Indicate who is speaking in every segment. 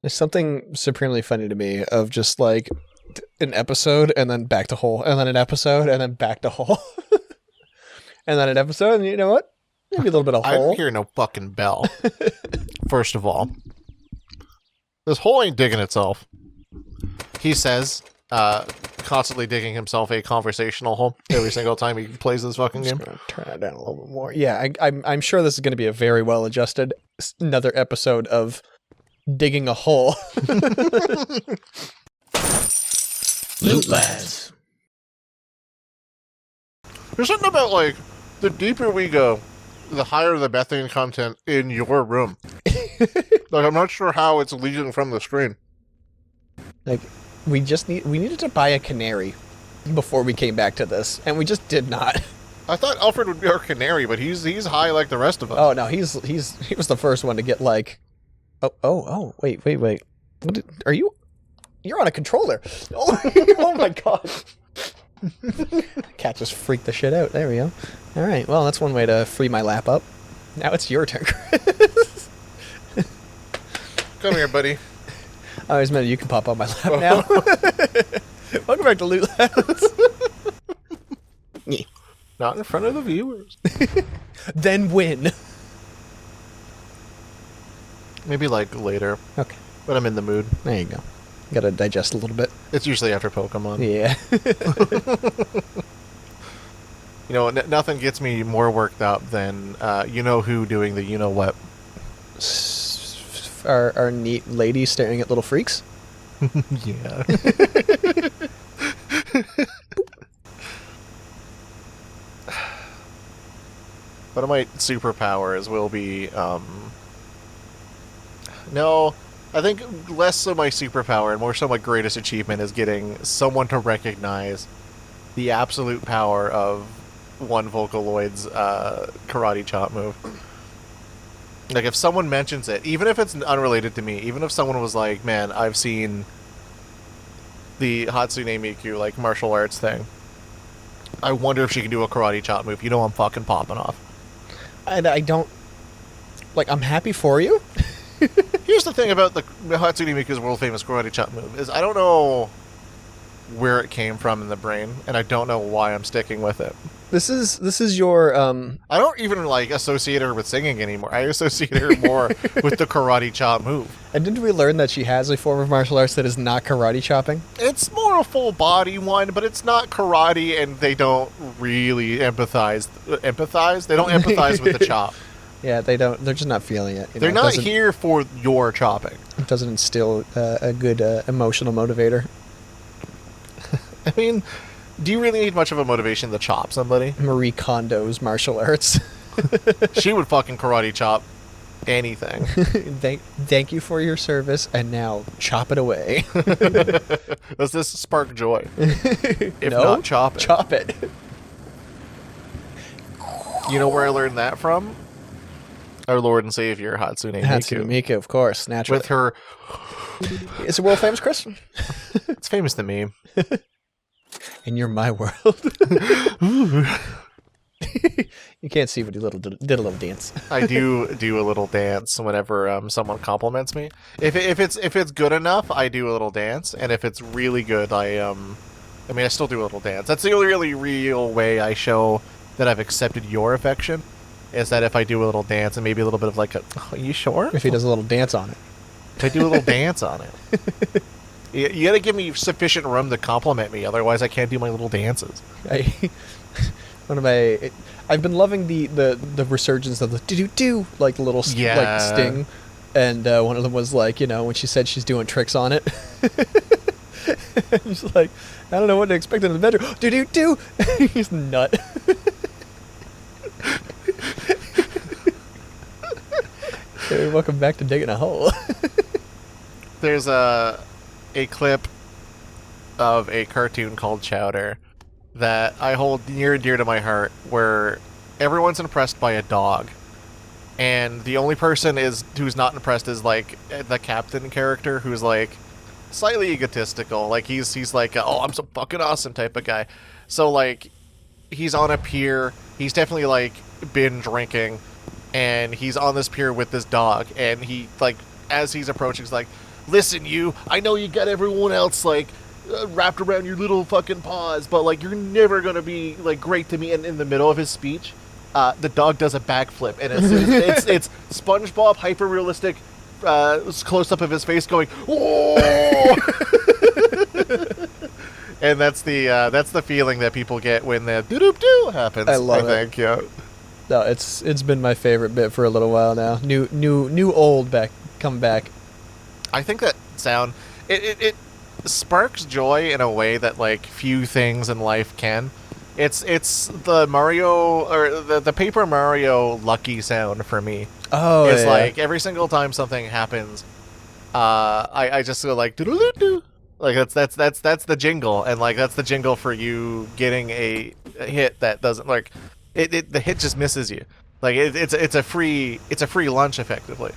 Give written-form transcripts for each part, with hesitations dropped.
Speaker 1: There's something supremely funny to me of just like an episode and then back to hole, and then an episode and then back to hole, and then an episode, and you know what? Maybe a little bit of
Speaker 2: I
Speaker 1: hole.
Speaker 2: don't hear no fucking bell. First of all, this hole ain't digging itself. He says, constantly digging himself a conversational hole every single time he plays this fucking game.
Speaker 1: I'm gonna turn it down a little bit more. Yeah, I'm sure this is going to be a very well adjusted another episode of digging a hole. Loot lads.
Speaker 2: There's something about, like, the deeper we go, the higher the methane content in your room. Like, I'm not sure how it's leaking from the screen.
Speaker 1: Like, we needed to buy a canary before we came back to this, and we just did not.
Speaker 2: I thought Alfred would be our canary, but he's high like the rest of us.
Speaker 1: Oh no, he was the first one to get like, wait. What you're on a controller. Oh my god. Cat just freaked the shit out. There we go. All right, well, that's one way to free my lap up. Now it's your turn, Chris.
Speaker 2: Come here, buddy.
Speaker 1: I always meant you can pop on my lap now. Welcome back to Loot Lads.
Speaker 2: Not in front of the viewers.
Speaker 1: Then win.
Speaker 2: Maybe, like, later.
Speaker 1: Okay.
Speaker 2: When I'm in the mood.
Speaker 1: There you go. Gotta digest a little bit.
Speaker 2: It's usually after Pokemon.
Speaker 1: Yeah.
Speaker 2: You know, nothing gets me more worked up than you-know-who doing the you-know-what.
Speaker 1: Our neat lady staring at little freaks.
Speaker 2: Yeah. One of my superpowers will be, no, I think less so my superpower and more so my greatest achievement is getting someone to recognize the absolute power of one Vocaloid's karate chop move. Like, if someone mentions it, even if it's unrelated to me, even if someone was like, man, I've seen the Hatsune Miku, like, martial arts thing, I wonder if she can do a karate chop move. You know I'm fucking popping off.
Speaker 1: I don't... Like, I'm happy for you.
Speaker 2: Here's the thing about the Hatsune Miku's world-famous karate chop move, is I don't know where it came from in the brain, and I don't know why I'm sticking with it.
Speaker 1: This is your
Speaker 2: I don't even, like, associate her with singing anymore. I associate her more with the karate chop move.
Speaker 1: And didn't we learn that she has a form of martial arts that is not karate chopping?
Speaker 2: It's more a full body one, but it's not karate, and they don't really empathize. They don't empathize with the chop.
Speaker 1: Yeah, they don't. They're just not feeling it.
Speaker 2: They're not here for your chopping.
Speaker 1: It doesn't instill a good emotional motivator.
Speaker 2: I mean, do you really need much of a motivation to chop somebody?
Speaker 1: Marie Kondo's martial arts.
Speaker 2: She would fucking karate chop anything.
Speaker 1: Thank you for your service, and now chop it away.
Speaker 2: Does this spark joy? If
Speaker 1: No,
Speaker 2: not, chop it.
Speaker 1: Chop it.
Speaker 2: You know where I learned that from? Our Lord and Savior, Hatsune Miku.
Speaker 1: Hatsune Miku, of course, naturally.
Speaker 2: With her...
Speaker 1: It's a world famous, Chris.
Speaker 2: It's famous to me.
Speaker 1: And you're my world. You can't see, but he did a little dance.
Speaker 2: I do a little dance whenever someone compliments me. If it's good enough, I do a little dance, and if it's really good, I still do a little dance. That's the only really real way I show that I've accepted your affection, is that if I do a little dance and maybe a little bit of like a, oh, are you sure?
Speaker 1: If he does a little dance on it.
Speaker 2: If I do a little dance on it. You gotta give me sufficient room to compliment me, otherwise I can't do my little dances.
Speaker 1: I've been loving the resurgence of the do like the little like sting, and one of them was like, you know, when she said she's doing tricks on it. He's like, I don't know what to expect in the bedroom. Do. He's nut. Hey, welcome back to digging a hole.
Speaker 2: There's a clip of a cartoon called Chowder that I hold near and dear to my heart, where everyone's impressed by a dog, and the only person who's not impressed is like the captain character, who's like slightly egotistical. Like he's like, oh, I'm so fucking awesome type of guy. So like he's on a pier, he's definitely like been drinking, and he's on this pier with this dog, and he like, as he's approaching, he's like, listen, you, I know you got everyone else, like, wrapped around your little fucking paws, but, like, you're never gonna be, like, great to me. And in the middle of his speech, the dog does a backflip, and it's SpongeBob hyper-realistic close-up of his face going, oh! And that's the feeling that people get when the doo-doo-doo happens.
Speaker 1: I love
Speaker 2: I think, yeah.
Speaker 1: No, it's been my favorite bit for a little while now. New old come back.
Speaker 2: I think that sound it sparks joy in a way that like few things in life can. It's the Mario or the Paper Mario lucky sound for me.
Speaker 1: Oh,
Speaker 2: it's
Speaker 1: yeah.
Speaker 2: like every single time something happens, I just go like doo-doo-doo-doo. Like that's the jingle, and like that's the jingle for you getting a hit that doesn't like the hit just misses you. Like it's a free lunch effectively,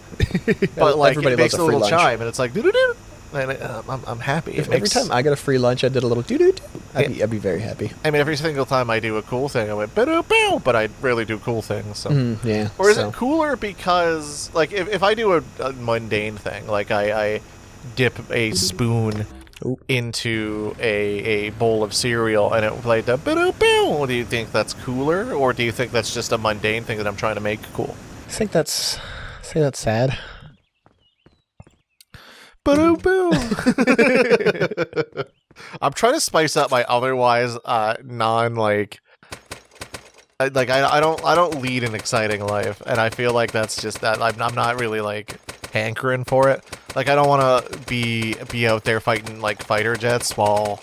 Speaker 2: but like
Speaker 1: Everybody
Speaker 2: it makes
Speaker 1: loves
Speaker 2: a
Speaker 1: free
Speaker 2: little
Speaker 1: lunch.
Speaker 2: chime, and it's like doo doo doo, and I'm happy.
Speaker 1: If every time I got a free lunch, I did a little doo doo doo, I'd be very happy.
Speaker 2: I mean, every single time I do a cool thing, I went boo bow, but I rarely do cool things. So.
Speaker 1: Yeah.
Speaker 2: Or is it cooler because like if I do a mundane thing, like I dip a spoon into a bowl of cereal and it played the boo-boo, do you think that's cooler, or do you think that's just a mundane thing that I'm trying to make cool?
Speaker 1: I think that's sad.
Speaker 2: Boo-boo. I'm trying to spice up my otherwise non like I don't lead an exciting life, and I feel like that's just that I'm not really like hankering for it. Like I don't want to be out there fighting like fighter jets while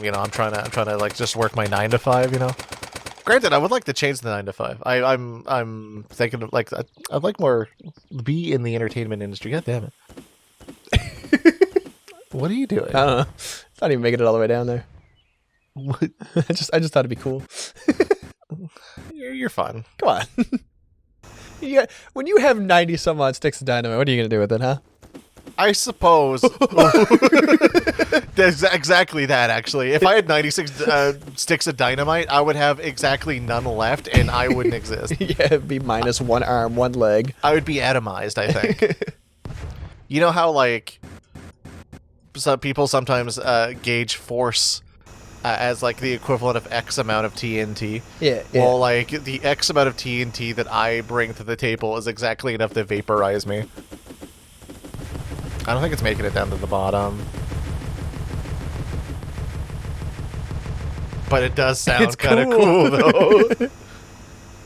Speaker 2: you know I'm trying to like just work my 9 to 5, you know. Granted, I would like to change the 9 to 5. I'm thinking of like I'd like more be in the entertainment industry. God damn it. What are you doing?
Speaker 1: I don't know. It's not even making it all the way down there.
Speaker 2: What?
Speaker 1: I just thought it'd be cool.
Speaker 2: You're fun.
Speaker 1: Come on. When you have 90 some odd sticks of dynamite, what are you gonna do with it, huh?
Speaker 2: I suppose. That's exactly that, actually. If I had 96 sticks of dynamite, I would have exactly none left, and I wouldn't exist.
Speaker 1: Yeah, it'd be minus one arm, one leg.
Speaker 2: I would be atomized, I think. You know how, like, some people sometimes gauge force as, like, the equivalent of X amount of TNT?
Speaker 1: Yeah.
Speaker 2: Well, like, the X amount of TNT that I bring to the table is exactly enough to vaporize me. I don't think it's making it down to the bottom. But it does sound kind of cool, though.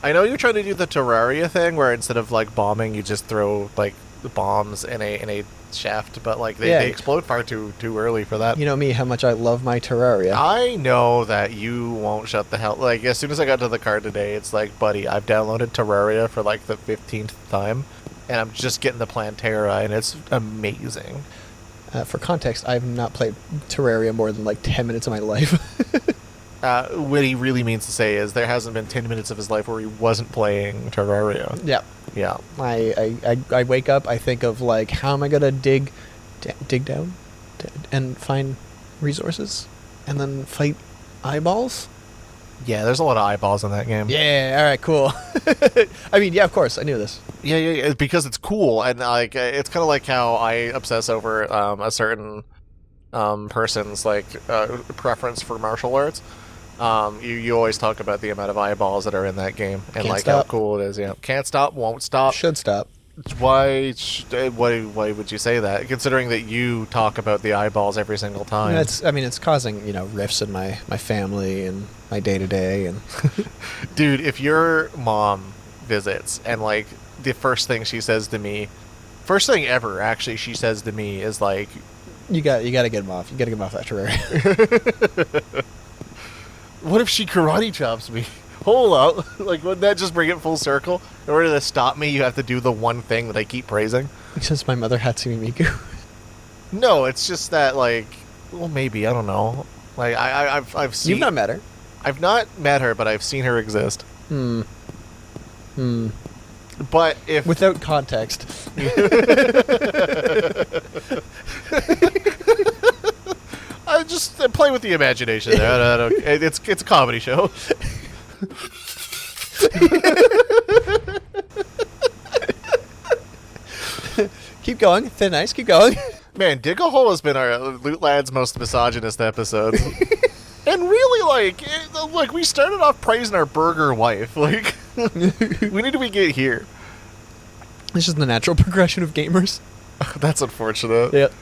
Speaker 2: I know you're trying to do the Terraria thing, where instead of, like, bombing, you just throw, like, bombs in a shaft, but, like, they explode far too early for that.
Speaker 1: You know me, how much I love my Terraria.
Speaker 2: I know that you won't shut the hell... Like, as soon as I got to the car today, it's like, buddy, I've downloaded Terraria for, like, the 15th time, and I'm just getting the Plantera, and it's amazing.
Speaker 1: For context, I've not played Terraria more than, like, 10 minutes of my life.
Speaker 2: What he really means to say is there hasn't been 10 minutes of his life where he wasn't playing Terraria.
Speaker 1: Yeah.
Speaker 2: Yeah.
Speaker 1: I wake up, I think of, like, how am I going to dig down and find resources and then fight eyeballs?
Speaker 2: Yeah, there's a lot of eyeballs in that game.
Speaker 1: Yeah, all right, cool. I mean, yeah, of course, I knew this.
Speaker 2: Yeah, because it's cool, and like it's kind of like how I obsess over a certain person's like preference for martial arts. You always talk about the amount of eyeballs that are in that game, and
Speaker 1: Can't
Speaker 2: like
Speaker 1: stop.
Speaker 2: how cool it is. Yeah, can't stop, won't stop.
Speaker 1: Should stop.
Speaker 2: Why would you say that? Considering that you talk about the eyeballs every single time.
Speaker 1: It's causing, rifts in my family and my day-to-day. And
Speaker 2: Dude, if your mom visits and, like, the first thing she says to me, first thing ever, actually, she says to me is, like...
Speaker 1: You got to get him off. You got to get him off that Terraria.
Speaker 2: What if she karate chops me? Hold up. Like, wouldn't that just bring it full circle? In order to stop me, you have to do the one thing that I keep praising.
Speaker 1: Since my mother Hatsune Miku.
Speaker 2: No, it's just that, like... Well, maybe. I don't know. Like, I've seen...
Speaker 1: You've not met her.
Speaker 2: I've not met her, but I've seen her exist.
Speaker 1: Hmm.
Speaker 2: But if...
Speaker 1: Without context.
Speaker 2: I just play with the imagination there. It's a comedy show.
Speaker 1: Keep going. Thin ice. Keep going.
Speaker 2: Man, Dig a Hole has been our Loot Lads' most misogynist episodes. And really, like we started off praising our burger wife. Like, we need to get here.
Speaker 1: It's just the natural progression of gamers.
Speaker 2: That's unfortunate.
Speaker 1: Yep.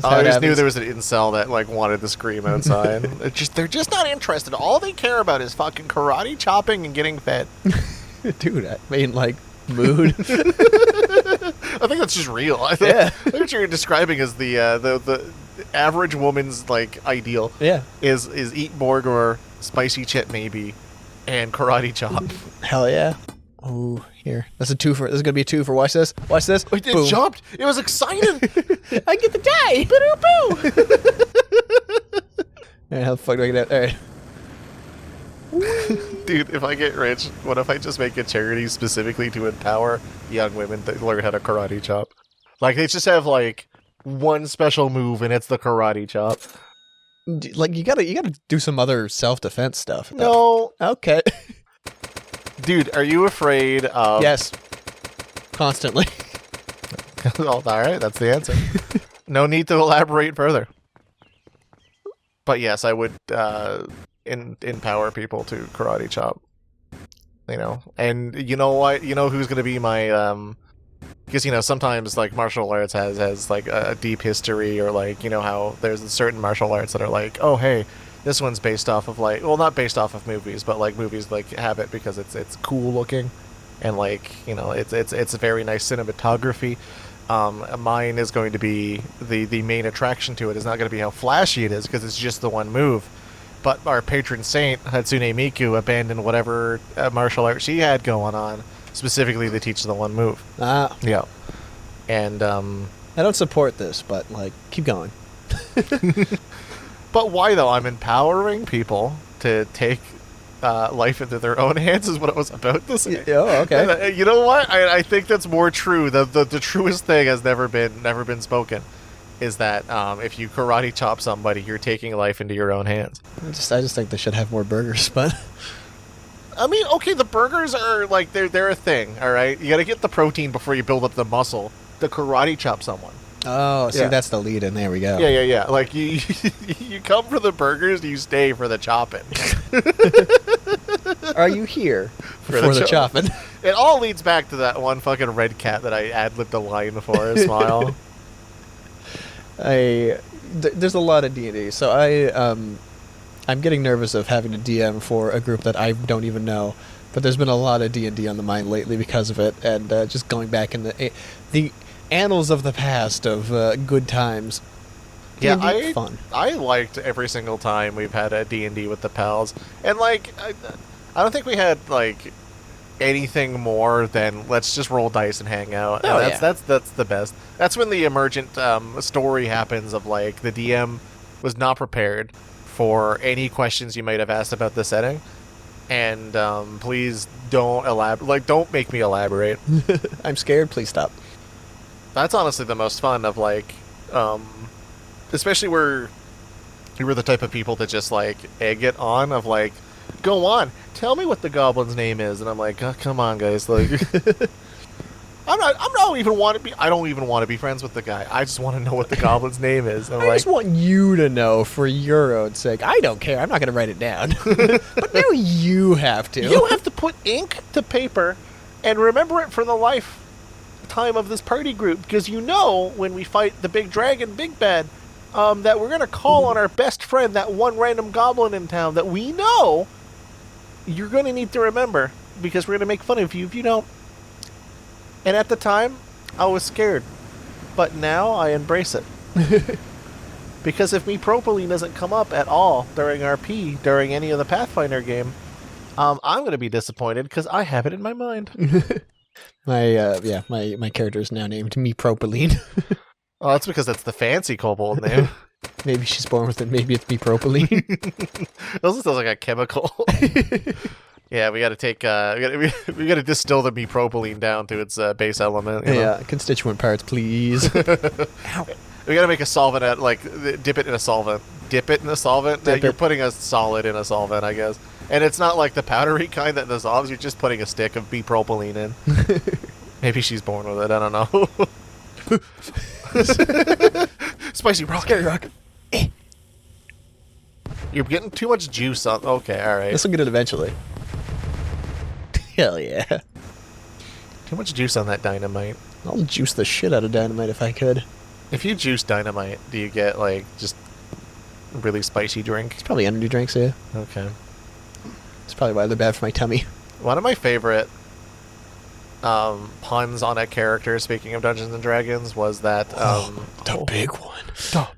Speaker 2: I just knew there was an incel that like wanted to scream outside. They're just not interested. All they care about is fucking karate chopping and getting fed.
Speaker 1: Dude, I mean, like, mood.
Speaker 2: I think that's just real. I think what you're describing is the average woman's like ideal.
Speaker 1: Yeah.
Speaker 2: Is eat burger, spicy chip maybe, and karate chop.
Speaker 1: Hell yeah. Oh, here. That's a twofer. This is gonna be a twofer. Watch this. Watch this.
Speaker 2: It jumped. It was exciting.
Speaker 1: I get the die. Boo-boo. Alright, how the fuck do I get out? Alright.
Speaker 2: Dude, if I get rich, what if I just make a charity specifically to empower young women to learn how to karate chop? Like, they just have, like, one special move, and it's the karate chop.
Speaker 1: Like, you gotta do some other self-defense stuff.
Speaker 2: No.
Speaker 1: Okay.
Speaker 2: Dude, are you afraid of...
Speaker 1: Yes. Constantly.
Speaker 2: Oh, alright, that's the answer. No need to elaborate further. But yes, I would empower people to karate chop. You know, and you know what? You know who's going to be my... Because, you know, sometimes, like, martial arts has like, a deep history, or, like, you know, how there's certain martial arts that are like, oh, hey, this one's based off of, like... Well, not based off of movies, but, like, movies, like, have it because it's cool looking. And, like, you know, it's a very nice cinematography. Mine is going to be... The main attraction to it is not going to be how flashy it is, because it's just the one move. But our patron saint, Hatsune Miku, abandoned whatever martial art she had going on, specifically to teach the one move.
Speaker 1: Ah.
Speaker 2: Yeah. And,
Speaker 1: I don't support this, but, like, keep going.
Speaker 2: But why, though? I'm empowering people to take life into their own hands, is what I was about to say.
Speaker 1: Oh, okay.
Speaker 2: And, you know what? I think that's more true. The truest thing has never been spoken. Is that if you karate chop somebody, you're taking life into your own hands.
Speaker 1: I just think they should have more burgers, but...
Speaker 2: I mean, okay, the burgers are, like, they're a thing, alright? You gotta get the protein before you build up the muscle to karate chop someone.
Speaker 1: Oh, see, that's the lead in. There we go.
Speaker 2: Yeah. Like, you come for the burgers, you stay for the chopping.
Speaker 1: Are you here for the chopping?
Speaker 2: It all leads back to that one fucking red cat that I ad-libbed a line for, Smile.
Speaker 1: There's a lot of D&D, so I'm getting nervous of having to DM for a group that I don't even know, but there's been a lot of D&D on the mind lately because of it, and just going back in the annals of the past of good times.
Speaker 2: Yeah,
Speaker 1: D&D, fun.
Speaker 2: I liked every single time we've had a D&D with the pals, and like I don't think we had like anything more than let's just roll dice and hang out.
Speaker 1: Oh,
Speaker 2: and that's the best. That's when the emergent story happens of like the DM was not prepared for any questions you might have asked about the setting, and please don't don't make me elaborate.
Speaker 1: I'm scared, please stop.
Speaker 2: That's honestly the most fun of like especially where you were the type of people that just like egg it on of like, go on, tell me what the goblin's name is, and I'm like, oh, come on guys, like I don't even want to be friends with the guy. I just want to know what the goblin's name is. And
Speaker 1: I just want you to know for your own sake. I don't care. I'm not going to write it down. But now you have to.
Speaker 2: You have to put ink to paper and remember it for the lifetime of this party group, because you know when we fight the big dragon, Big Bad, that we're going to call on our best friend, that one random goblin in town that we know you're going to need to remember, because we're going to make fun of you if you don't. And at the time, I was scared. But now I embrace it. Because if propylene doesn't come up at all during RP, during any of the Pathfinder game, I'm going to be disappointed because I have it in my mind.
Speaker 1: My character is now named Propylene.
Speaker 2: Oh, that's because that's the fancy kobold name.
Speaker 1: Maybe she's born with it. Maybe it's Propylene.
Speaker 2: Those sounds like a chemical. Yeah, we got to take. We got to distill the propylene down to its base element. You know?
Speaker 1: Yeah, constituent parts, please. Ow.
Speaker 2: We got to make a solvent dip it in a solvent. Dip it in a solvent. You're putting a solid in a solvent, I guess. And it's not like the powdery kind that dissolves. You're just putting a stick of propylene in. Maybe she's born with it. I don't know. Spicy rock.
Speaker 1: Scary rock.
Speaker 2: You're getting too much juice on. Okay, all right.
Speaker 1: This will get it eventually. Hell yeah.
Speaker 2: Too much juice on that dynamite.
Speaker 1: I'll juice the shit out of dynamite if I could.
Speaker 2: If you juice dynamite, do you get like just really spicy drink?
Speaker 1: It's probably energy drinks, yeah.
Speaker 2: Okay.
Speaker 1: It's probably why they're bad for my tummy.
Speaker 2: One of my favorite puns on a character, speaking of Dungeons and Dragons, was that
Speaker 1: The big one.
Speaker 2: the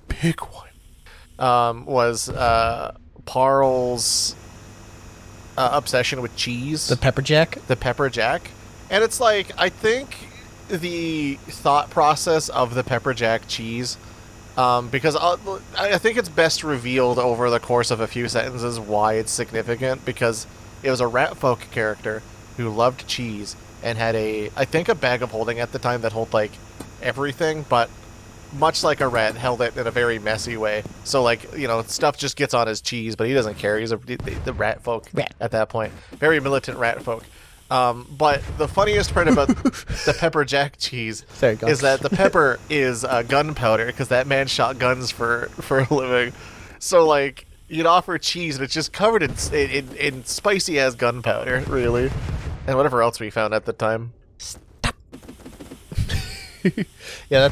Speaker 2: big one was Parl's obsession with cheese.
Speaker 1: The pepper jack?
Speaker 2: The pepper jack. And it's like, I think the thought process of the pepper jack cheese, because I think it's best revealed over the course of a few sentences why it's significant, because it was a rat folk character who loved cheese and had I think a bag of holding at the time that held like everything, but much like a rat, held it in a very messy way. So like, you know, stuff just gets on his cheese, but he doesn't care. He's the rat folk at that point. Very militant rat folk. But the funniest part about the pepper jack cheese is that the pepper is gunpowder, because that man shot guns for a living. So like, you'd offer cheese and it's just covered in spicy ass gunpowder, really, and whatever else we found at the time.
Speaker 1: Yeah,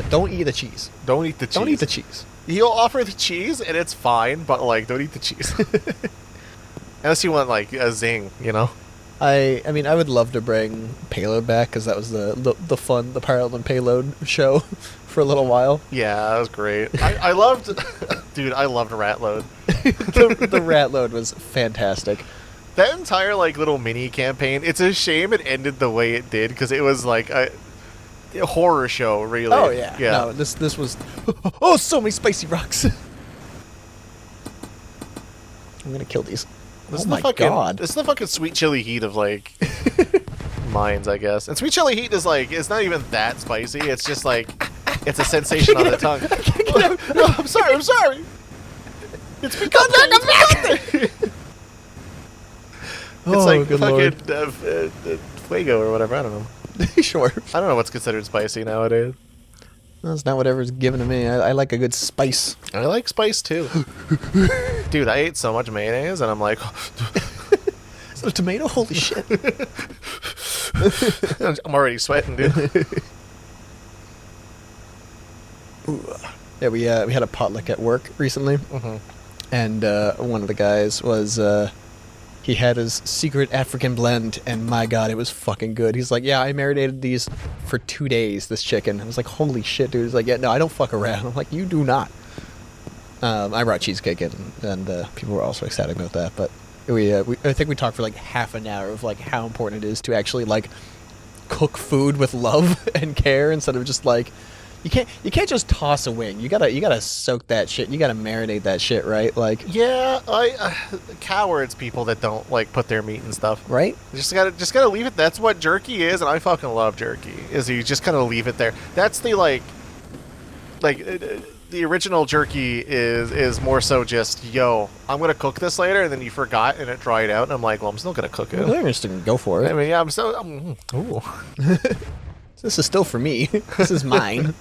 Speaker 1: don't eat the cheese.
Speaker 2: Don't eat the cheese.
Speaker 1: Don't eat the cheese.
Speaker 2: He'll offer the cheese and it's fine, but like, don't eat the cheese. Unless you want like a zing, you know.
Speaker 1: I mean, I would love to bring Payload back, because that was the fun, the Parallel and Payload show for a little while.
Speaker 2: Yeah, that was great. I loved, dude, I loved Ratload.
Speaker 1: The Ratload was fantastic.
Speaker 2: That entire like little mini campaign, it's a shame it ended the way it did, because it was like a horror show, really.
Speaker 1: Oh yeah. No, this was so many spicy rocks. I'm gonna kill these.
Speaker 2: This
Speaker 1: oh my god.
Speaker 2: This is the fucking sweet chili heat of like mines, I guess. And sweet chili heat is like, it's not even that spicy. It's just like, it's a sensation on the tongue. No, I'm sorry. It's picante. It's like fucking fuego or whatever. I don't know.
Speaker 1: Sure.
Speaker 2: I don't know what's considered spicy nowadays.
Speaker 1: That's not whatever's given to me. I like a good spice.
Speaker 2: I like spice too. Dude, I ate so much mayonnaise and I'm like...
Speaker 1: Is it a tomato? Holy shit.
Speaker 2: I'm already sweating, dude.
Speaker 1: Yeah, we had a potluck at work recently.
Speaker 2: Mm-hmm.
Speaker 1: And one of the guys was... he had his secret African blend, and my god, it was fucking good. He's like, yeah, I marinated these for 2 days, this chicken. I was like, holy shit, dude. He's like, yeah, no, I don't fuck around. I'm like, you do not. I brought cheesecake in, and people were also ecstatic about that. But I think we talked for like half an hour of like how important it is to actually like cook food with love and care, instead of just like, you can't just toss a wing. You gotta soak that shit. You gotta marinate that shit, right? Like,
Speaker 2: yeah, cowards, people that don't like put their meat and stuff.
Speaker 1: Right?
Speaker 2: Just gotta leave it. That's what jerky is, and I fucking love jerky. Is you just kind of leave it there. That's the the original jerky is more so just, yo, I'm gonna cook this later, and then you forgot and it dried out, and I'm like, well, I'm still gonna cook it.
Speaker 1: Well, just go for it.
Speaker 2: I mean, yeah, ooh.
Speaker 1: This is still for me. This is mine.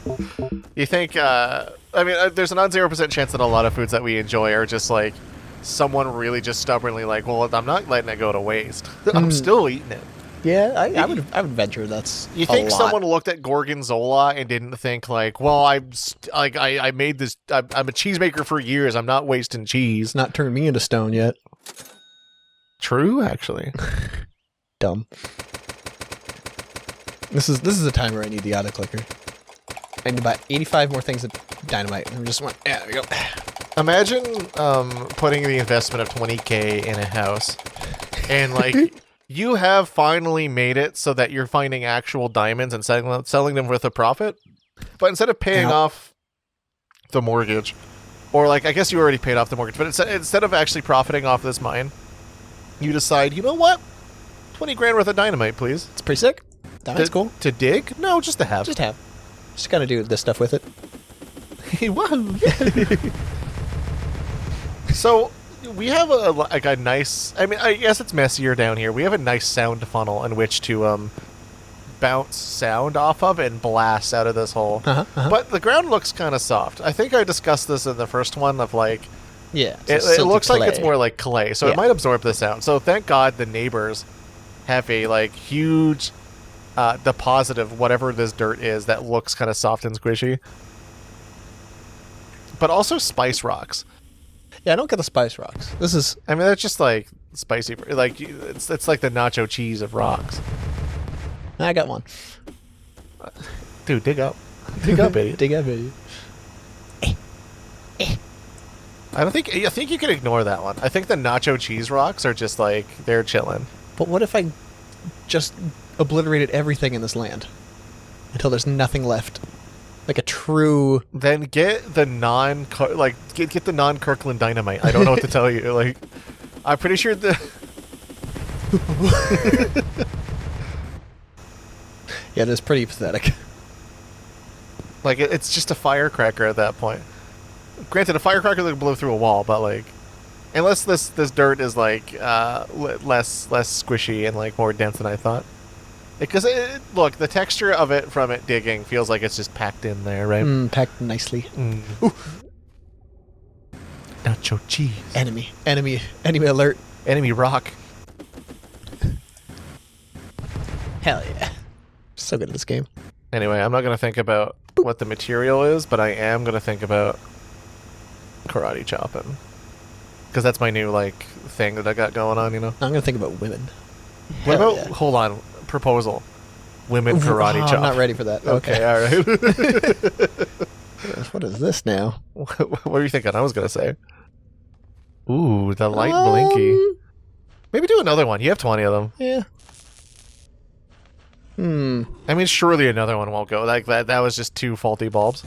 Speaker 2: You think, I mean, there's a non-0% chance that a lot of foods that we enjoy are just like, someone really just stubbornly like, well, I'm not letting it go to waste. I'm still eating it.
Speaker 1: Yeah, I would venture that's
Speaker 2: You think
Speaker 1: a lot.
Speaker 2: someone looked at Gorgonzola and didn't think like, well, I made this, I'm a cheesemaker for years, I'm not wasting cheese.
Speaker 1: It's not turned me into stone yet.
Speaker 2: True, actually.
Speaker 1: Dumb. This is the time where I need the auto clicker. I need to buy 85 more things of dynamite. And just went, yeah, there we go.
Speaker 2: Imagine putting the investment of $20K in a house, and like you have finally made it so that you're finding actual diamonds and selling them with a profit. But instead of paying off the mortgage, or like I guess you already paid off the mortgage, but instead of actually profiting off this mine, you decide, you know what, 20 grand worth of dynamite, please.
Speaker 1: It's pretty sick. That's cool.
Speaker 2: To dig? No, just to have.
Speaker 1: Just have. Just gotta do this stuff with it.
Speaker 2: So we have a nice. I mean, I guess it's messier down here. We have a nice sound funnel in which to bounce sound off of and blasts out of this hole.
Speaker 1: Uh-huh.
Speaker 2: But the ground looks kind of soft. I think I discussed this in the first one of like,
Speaker 1: Yeah.
Speaker 2: it looks like it's more like clay, so
Speaker 1: Yeah.
Speaker 2: it might absorb the sound. So thank God the neighbors have a like huge deposit of whatever this dirt is that looks kind of soft and squishy. But also spice rocks.
Speaker 1: Yeah, I don't get the spice rocks. This is...
Speaker 2: I mean, that's just like spicy. Like it's like the nacho cheese of rocks.
Speaker 1: I got one.
Speaker 2: Dude, dig up. Dig up, idiot.
Speaker 1: Dig up, idiot.
Speaker 2: I think you can ignore that one. I think the nacho cheese rocks are just like, they're chilling.
Speaker 1: But what if I just obliterated everything in this land until there's nothing left? Like a true...
Speaker 2: Then get the get the non-Kirkland dynamite. I don't know what to tell you. Like, I'm pretty sure the...
Speaker 1: Yeah, it is pretty pathetic.
Speaker 2: Like, it's just a firecracker at that point. Granted, a firecracker that can blow through a wall, but like... Unless this dirt is like less squishy and like more dense than I thought. Because look, the texture of it from it digging feels like it's just packed in there, right?
Speaker 1: Packed nicely.
Speaker 2: Ooh. Nacho cheese.
Speaker 1: Enemy alert.
Speaker 2: Enemy rock.
Speaker 1: Hell yeah. So good at this game.
Speaker 2: Anyway, I'm not going to think about what the material is, but I am going to think about karate chopping. Because that's my new, like, thing that I got going on, you know?
Speaker 1: I'm going to think about women.
Speaker 2: What
Speaker 1: Hell
Speaker 2: about,
Speaker 1: yeah.
Speaker 2: hold on, proposal. Women karate chop.
Speaker 1: I'm not ready for that.
Speaker 2: Okay, alright.
Speaker 1: What is this now?
Speaker 2: What were you thinking I was going to say? Ooh, the light blinky. Maybe do another one. You have 20 of them.
Speaker 1: Yeah.
Speaker 2: I mean, surely another one won't go. Like, that was just 2 faulty bulbs.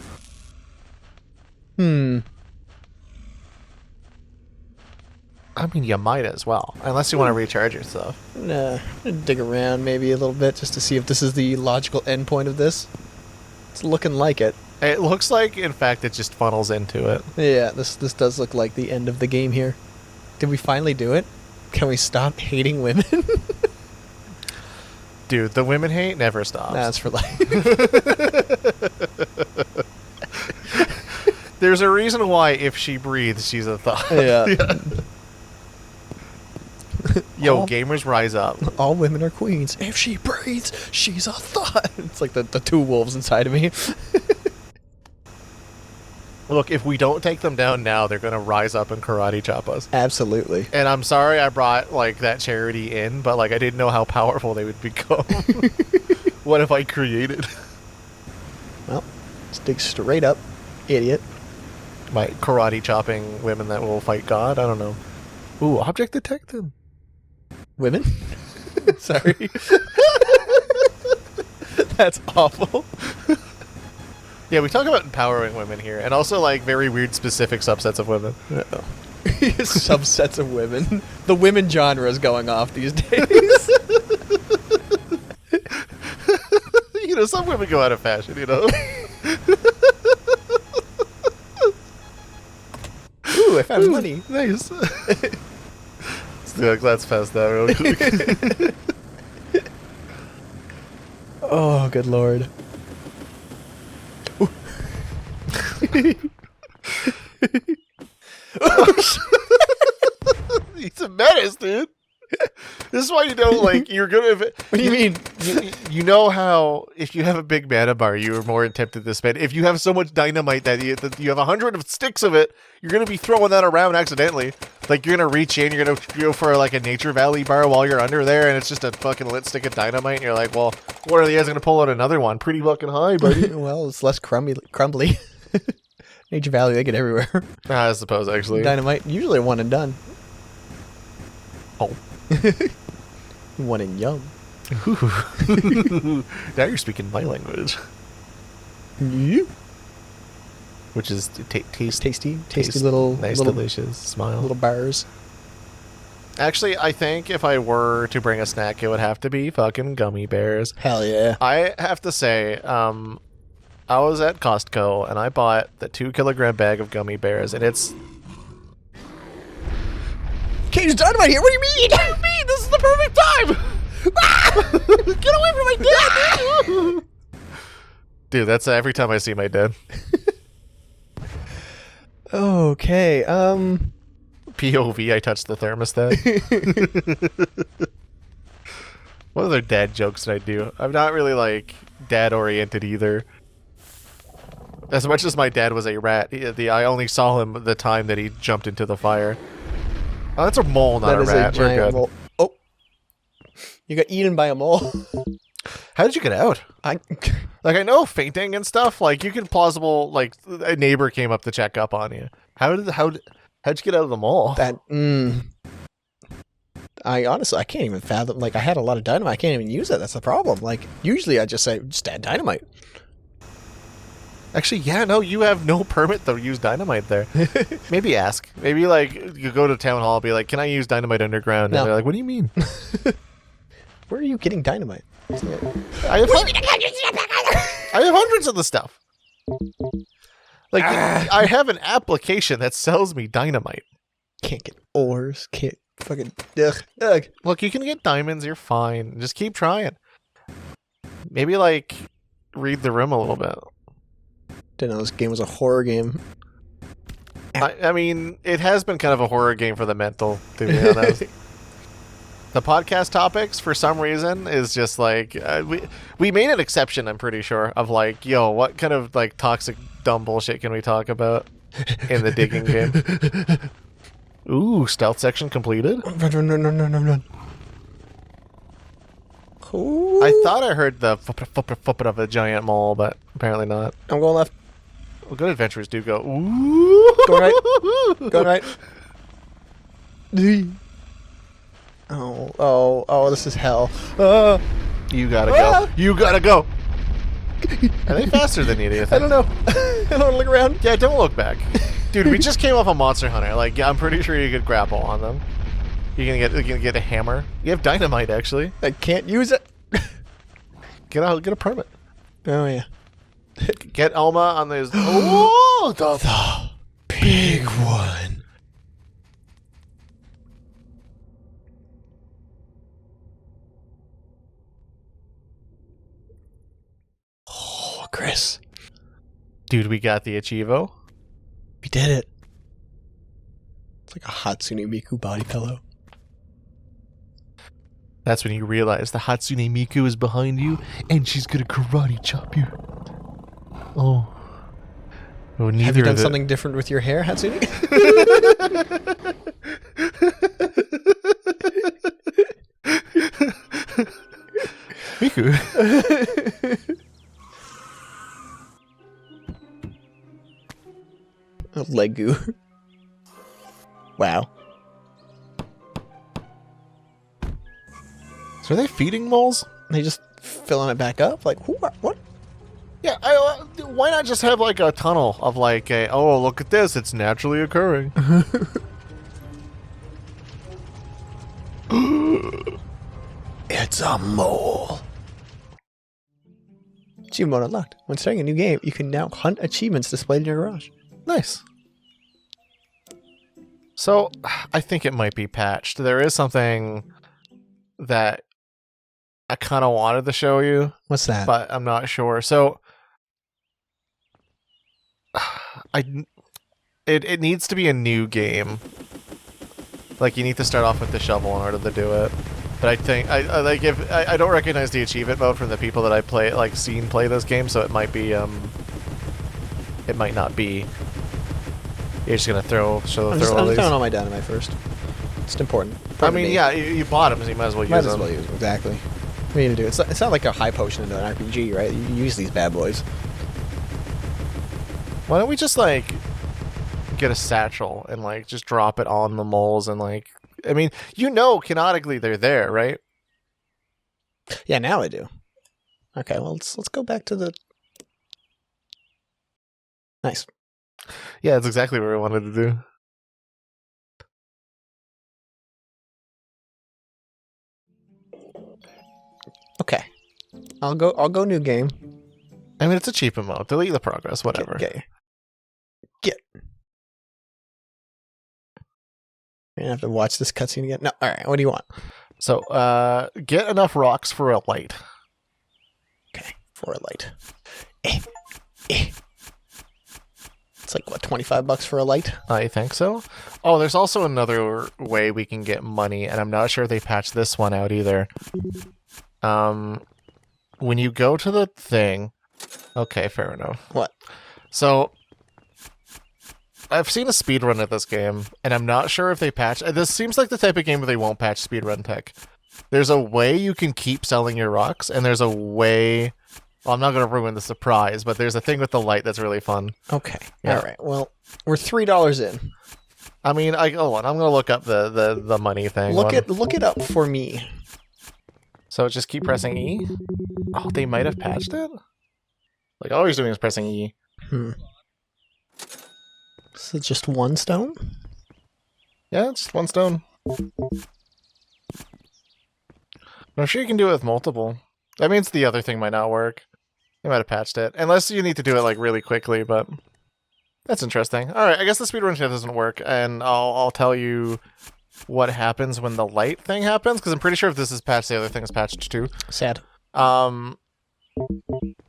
Speaker 2: I mean, you might as well. Unless you want to recharge your stuff.
Speaker 1: Nah, dig around maybe a little bit just to see if this is the logical endpoint of this. It's looking like it.
Speaker 2: It looks like, in fact, it just funnels into it.
Speaker 1: Yeah, this does look like the end of the game here. Did we finally do it? Can we stop hating women?
Speaker 2: Dude, the women hate never stops.
Speaker 1: Nah, it's for life.
Speaker 2: There's a reason why if she breathes, she's a thought.
Speaker 1: Yeah.
Speaker 2: Yo, gamers rise up.
Speaker 1: All women are queens. If she breathes, she's a thought. It's like the 2 wolves inside of me.
Speaker 2: Look, if we don't take them down now, they're going to rise up and karate chop us.
Speaker 1: Absolutely.
Speaker 2: And I'm sorry I brought, like, that charity in, but, like, I didn't know how powerful they would become. What have I created?
Speaker 1: Well, let's dig straight up, idiot.
Speaker 2: My karate chopping women that will fight God? I don't know. Ooh, object detected.
Speaker 1: Women? Sorry. That's awful.
Speaker 2: Yeah, we talk about empowering women here, and also, like, very weird specific subsets of women.
Speaker 1: Uh-oh. Subsets of women. The women genre is going off these days.
Speaker 2: You know, some women go out of fashion, you know?
Speaker 1: Ooh, I found money.
Speaker 2: Nice. Let's do a Let's Fest that real quick.
Speaker 1: Oh, good lord.
Speaker 2: He's a menace, dude. This is why you don't, like, you're gonna...
Speaker 1: What do you mean?
Speaker 2: You know how if you have a big mana bar, you are more tempted to spend. If you have so much dynamite that you have 100 sticks of it, you're going to be throwing that around accidentally. Like, you're going to reach in, you're going to go for, like, a Nature Valley bar while you're under there, and it's just a fucking lit stick of dynamite, and you're like, well, what are the odds going to pull out another one? Pretty fucking high, buddy.
Speaker 1: Well, it's less crumbly. Nature Valley, they get everywhere.
Speaker 2: I suppose, actually.
Speaker 1: Dynamite, usually one and done.
Speaker 2: Oh.
Speaker 1: One and yum.
Speaker 2: Now you're speaking my language.
Speaker 1: You?
Speaker 2: Which is
Speaker 1: Tasty little...
Speaker 2: Nice,
Speaker 1: little,
Speaker 2: delicious smile.
Speaker 1: little bars.
Speaker 2: Actually, I think if I were to bring a snack, it would have to be fucking gummy bears.
Speaker 1: Hell yeah.
Speaker 2: I have to say, I was at Costco and I bought the 2-kilogram bag of gummy bears, and it's...
Speaker 1: Cage Dynamite here, what do you mean?
Speaker 2: What do you mean? This is the perfect time! Get away from my dad! Dude, that's every time I see my dad.
Speaker 1: Okay,
Speaker 2: POV, I touched the thermostat. What other dad jokes did I do? I'm not really, like, dad-oriented either. As much as my dad was a rat, I only saw him the time that he jumped into the fire. Oh, that's a mole, not a rat. We're good.
Speaker 1: mole. Oh, you got eaten by a mole.
Speaker 2: How did you get out? Like, I know fainting and stuff. Like, you could plausible, like, a neighbor came up to check up on you. How'd you get out of the mole?
Speaker 1: I honestly, I can't even fathom. Like, I had a lot of dynamite. I can't even use it. That's the problem. Like, usually I just say, just add dynamite.
Speaker 2: Actually, yeah, no, you have no permit to use dynamite there. Maybe ask. Maybe, like, you go to town hall and be like, can I use dynamite underground?
Speaker 1: No.
Speaker 2: And they're like, what do you mean?
Speaker 1: Where are you getting dynamite?
Speaker 2: I have hundreds of the stuff. Like, I have an application that sells me dynamite.
Speaker 1: Can't get ores. Can't fucking... Ugh.
Speaker 2: Look, you can get diamonds, you're fine. Just keep trying. Maybe, like, read the room a little bit.
Speaker 1: Didn't know this game was a horror game.
Speaker 2: I mean, it has been kind of a horror game for the mental, to be honest. The podcast topics, for some reason, is just like... we made an exception, I'm pretty sure, of like, yo, what kind of like toxic, dumb bullshit can we talk about in the digging game? Ooh, stealth section completed?
Speaker 1: Run. Ooh.
Speaker 2: I thought I heard the flip of a giant mole, but apparently not.
Speaker 1: I'm going left.
Speaker 2: Well, good adventurers do go, ooh!
Speaker 1: Go right. Go right. Oh, this is hell.
Speaker 2: You gotta go. You gotta go! Are they faster than you, do you think?
Speaker 1: I don't know. I don't want to look around.
Speaker 2: Yeah, don't look back. Dude, we just came off a Monster Hunter. Like, I'm pretty sure you could grapple on them. You can get a hammer. You have dynamite, actually.
Speaker 1: I can't use it.
Speaker 2: Get a permit.
Speaker 1: Oh, yeah.
Speaker 2: Get Elma on those... Oh,
Speaker 1: The big one. Oh, Chris.
Speaker 2: Dude, we got the Achievo.
Speaker 1: We did it. It's like a Hatsune Miku body pillow.
Speaker 2: That's when you realize the Hatsune Miku is behind you, and she's gonna karate chop you. Oh. Well,
Speaker 1: Have you done something different with your hair, Hatsune?
Speaker 2: Miku.
Speaker 1: Oh, leg goo. Wow.
Speaker 2: So are they feeding moles?
Speaker 1: They just filling it back up? Like, what?
Speaker 2: Yeah, why not just have like a tunnel of like a, oh, look at this, it's naturally occurring.
Speaker 1: It's a mole. Achievement unlocked. When starting a new game, you can now hunt achievements displayed in your garage.
Speaker 2: Nice. So, I think it might be patched. There is something that I kind of wanted to show you.
Speaker 1: What's that?
Speaker 2: But I'm not sure. So, it needs to be a new game. Like, you need to start off with the shovel in order to do it. But I think I don't recognize the achievement mode from the people that I seen play this game, so it might be it might not be. You're just gonna throw
Speaker 1: I'm
Speaker 2: these.
Speaker 1: throwing all my dynamite first. It's important.
Speaker 2: I mean, yeah, you bought them, so you might as well use them.
Speaker 1: Exactly. What are you gonna do? It's not like a high potion into an RPG, right? You use these bad boys.
Speaker 2: Why don't we just like get a satchel and like just drop it on the moles and like, I mean, canonically they're there, right?
Speaker 1: Yeah, now I do. Okay, well let's go back to the. Nice.
Speaker 2: Yeah, that's exactly what we wanted to do.
Speaker 1: Okay. I'll go new game.
Speaker 2: I mean, it's a cheaper mode. Delete the progress, whatever.
Speaker 1: Okay. Get. You're gonna have to watch this cutscene again. No, alright, what do you want?
Speaker 2: So, get enough rocks for a light.
Speaker 1: Okay, for a light. It's like, what, $25 for a light?
Speaker 2: I think so. Oh, there's also another way we can get money, and I'm not sure if they patched this one out either. When you go to the thing... Okay, fair enough.
Speaker 1: What?
Speaker 2: So, I've seen a speedrun of this game, and I'm not sure if they patch... This seems like the type of game where they won't patch speedrun tech. There's a way you can keep selling your rocks, and there's a way... Well, I'm not going to ruin the surprise, but there's a thing with the light that's really fun.
Speaker 1: Okay.
Speaker 2: Yeah.
Speaker 1: All right. Well, we're $3 in.
Speaker 2: I mean, hold on. I'm going to look up the money thing.
Speaker 1: Look it up for me.
Speaker 2: So just keep pressing E? Oh, they might have patched it? Like, all he's doing is pressing E.
Speaker 1: Is it just one stone?
Speaker 2: Yeah, it's just one stone. I'm sure you can do it with multiple. That means the other thing might not work. They might have patched it. Unless you need to do it, like, really quickly, but... That's interesting. Alright, I guess the speedrun shit doesn't work, and I'll tell you what happens when the light thing happens, because I'm pretty sure if this is patched, the other thing is patched too.
Speaker 1: Sad.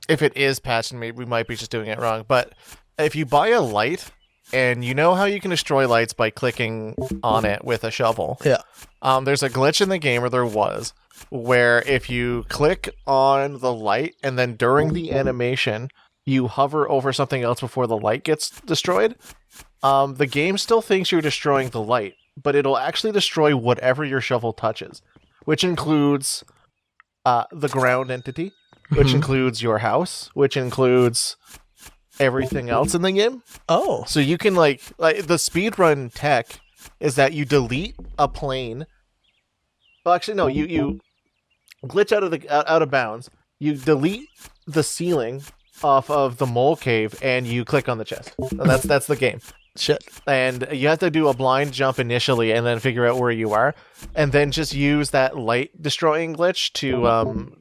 Speaker 2: If it is patched, maybe we might be just doing it wrong, but if you buy a light, and you know how you can destroy lights by clicking on it with a shovel.
Speaker 1: Yeah.
Speaker 2: There's a glitch in the game, or there was, where if you click on the light, and then during the animation, you hover over something else before the light gets destroyed, the game still thinks you're destroying the light, but it'll actually destroy whatever your shovel touches, which includes the ground entity, which includes your house, which includes everything else in the game.
Speaker 1: Oh.
Speaker 2: So you can, like the speedrun tech is that you delete a plane. Well, actually, no, you glitch out of bounds. You delete the ceiling off of the mole cave, and you click on the chest. And that's the game.
Speaker 1: Shit.
Speaker 2: And you have to do a blind jump initially, and then figure out where you are, and then just use that light destroying glitch to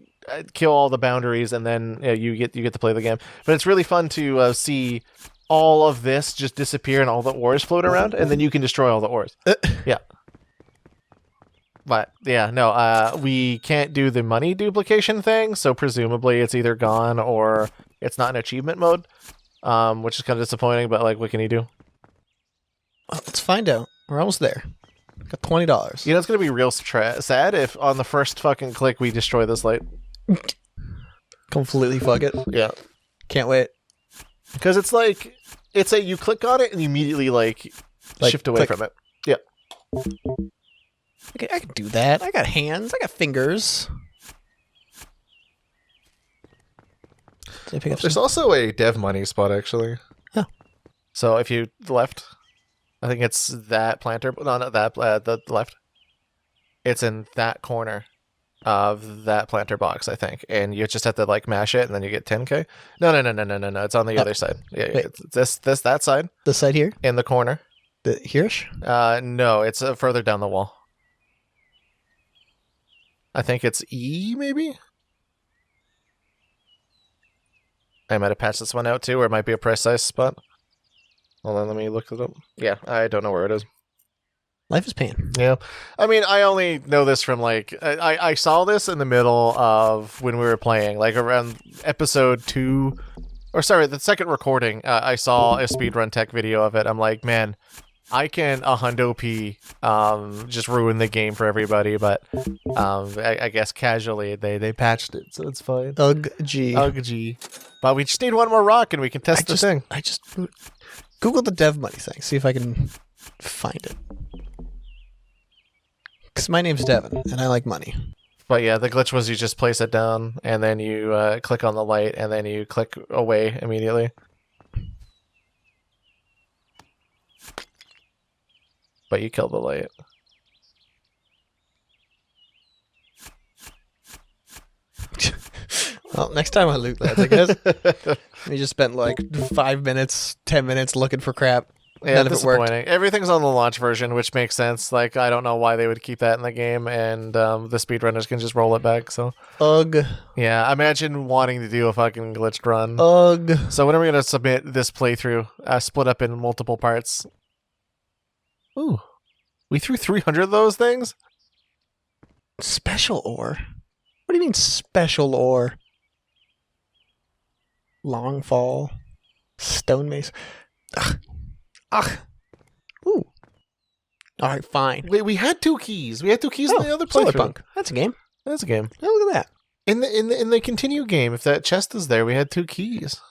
Speaker 2: kill all the boundaries, and then you get to play the game. But it's really fun to see all of this just disappear and all the ores float around, and then you can destroy all the ores. Yeah. But yeah, no, we can't do the money duplication thing, so presumably it's either gone or it's not in achievement mode, which is kind of disappointing, but like, what can you do?
Speaker 1: Let's find out. We're almost there. Got $20.
Speaker 2: You know, it's going to be real sad if on the first fucking click we destroy this light.
Speaker 1: Completely fuck it.
Speaker 2: Yeah.
Speaker 1: Can't wait.
Speaker 2: Because it's like, you click on it and you immediately like shift away from it. Yeah.
Speaker 1: Okay, I can do that. I got hands. I got fingers. Did I pick up
Speaker 2: There's
Speaker 1: some?
Speaker 2: also a dev money spot, actually.
Speaker 1: Oh.
Speaker 2: So if you left, I think it's that planter. No, not that. The left. It's in that corner of that planter box, I think. And you just have to like mash it, and then you get 10k. No. It's on the other side. Yeah,
Speaker 1: wait.
Speaker 2: it's that side.
Speaker 1: The side here?
Speaker 2: In the corner.
Speaker 1: The hereish?
Speaker 2: No, it's further down the wall. I think it's E, maybe? I might have patched this one out too, or it might be a precise spot. Hold on, let me look it up. Yeah, I don't know where it is.
Speaker 1: Life is pain.
Speaker 2: Yeah. I mean, I only know this from, like, I saw this in the middle of when we were playing, like around episode 2, or sorry, the second recording, I saw a speedrun tech video of it. I'm like, man, I can 100p just ruin the game for everybody, but I guess casually they patched it, so it's fine.
Speaker 1: Ugh, gee.
Speaker 2: Ugh, gee. But we just need one more rock and we can test the thing.
Speaker 1: I just Google the dev money thing. See if I can find it. Because my name's Devin, and I like money.
Speaker 2: But yeah, the glitch was you just place it down, and then you click on the light, and then you click away immediately. But you kill the light.
Speaker 1: Well, next time on Loot Lads, I guess. We just spent like 5 minutes, 10 minutes looking for crap.
Speaker 2: Yeah,
Speaker 1: None of it worked.
Speaker 2: disappointing. Everything's on the launch version, which makes sense. Like, I don't know why they would keep that in the game, and the speedrunners can just roll it back, so...
Speaker 1: Ugh.
Speaker 2: Yeah, imagine wanting to do a fucking glitched run.
Speaker 1: Ugh.
Speaker 2: So when are we going to submit this playthrough? Split up in multiple parts. Ooh. We threw 300 of those things?
Speaker 1: Special ore? What do you mean special ore? Long fall. Stone mace. Ugh. Ugh. Ooh. Alright, fine.
Speaker 2: Wait, we had 2 keys. We had 2 keys in the other
Speaker 1: Solar
Speaker 2: playthrough.
Speaker 1: Punk. That's a game.
Speaker 2: That's a game.
Speaker 1: Oh, look at that.
Speaker 2: In the continue game, if that chest is there, we had 2 keys.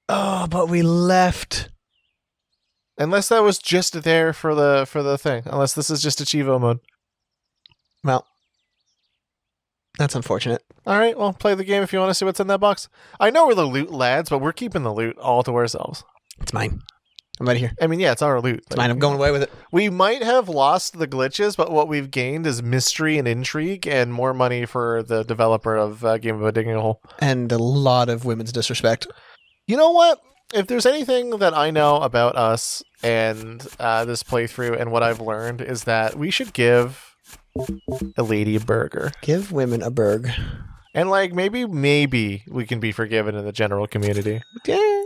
Speaker 1: Oh, but we left.
Speaker 2: Unless that was just there for the thing. Unless this is just a Chivo mode.
Speaker 1: Well, that's unfortunate.
Speaker 2: All right, well, play the game if you want to see what's in that box. I know we're the loot lads, but we're keeping the loot all to ourselves.
Speaker 1: It's mine. I'm out of here.
Speaker 2: I mean, yeah, it's our loot.
Speaker 1: It's mine. I'm going away with it.
Speaker 2: We might have lost the glitches, but what we've gained is mystery and intrigue and more money for the developer of Game of a Digging a Hole.
Speaker 1: And a lot of women's disrespect.
Speaker 2: You know what? If there's anything that I know about us and this playthrough and what I've learned is that we should give a lady a burger.
Speaker 1: Give women a burg.
Speaker 2: And like maybe we can be forgiven in the general community.
Speaker 1: Yeah.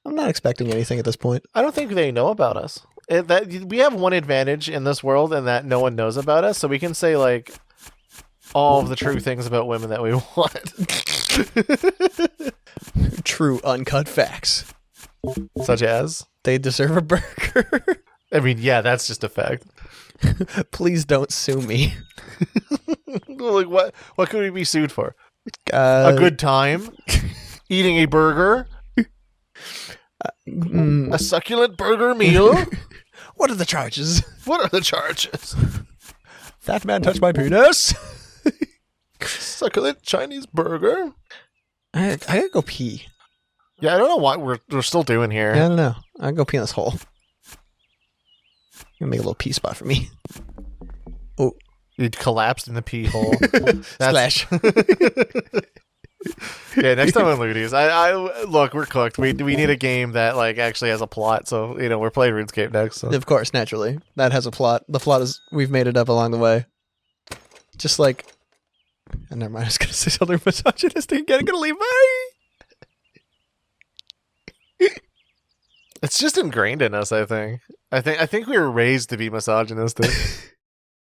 Speaker 1: I'm not expecting anything at this point.
Speaker 2: I don't think they know about us. That we have one advantage in this world, and that no one knows about us, so we can say like all of the true things about women that we want.
Speaker 1: True uncut facts.
Speaker 2: Such as?
Speaker 1: They deserve a burger.
Speaker 2: I mean, yeah, that's just a fact.
Speaker 1: Please don't sue me.
Speaker 2: Like what could we be sued for?
Speaker 1: A
Speaker 2: A good time? Eating a burger? A succulent burger meal?
Speaker 1: What are the charges?
Speaker 2: What are the charges?
Speaker 1: That man touched my penis.
Speaker 2: Succulent Chinese burger?
Speaker 1: I gotta go pee.
Speaker 2: Yeah, I don't know what we're still doing here.
Speaker 1: I don't know. I gotta go pee in this hole. Gonna make a little pee spot for me. Oh,
Speaker 2: You collapsed in the pee hole.
Speaker 1: splash.
Speaker 2: Yeah, next time on Looties. I look, we're cooked. We need a game that like actually has a plot. So we're playing RuneScape next. So.
Speaker 1: Of course, naturally, that has a plot. The plot is we've made it up along the way. Just like, never mind. I was gonna say something misogynistic again. I'm gonna leave. Bye.
Speaker 2: It's just ingrained in us. I think we were raised to be misogynistic.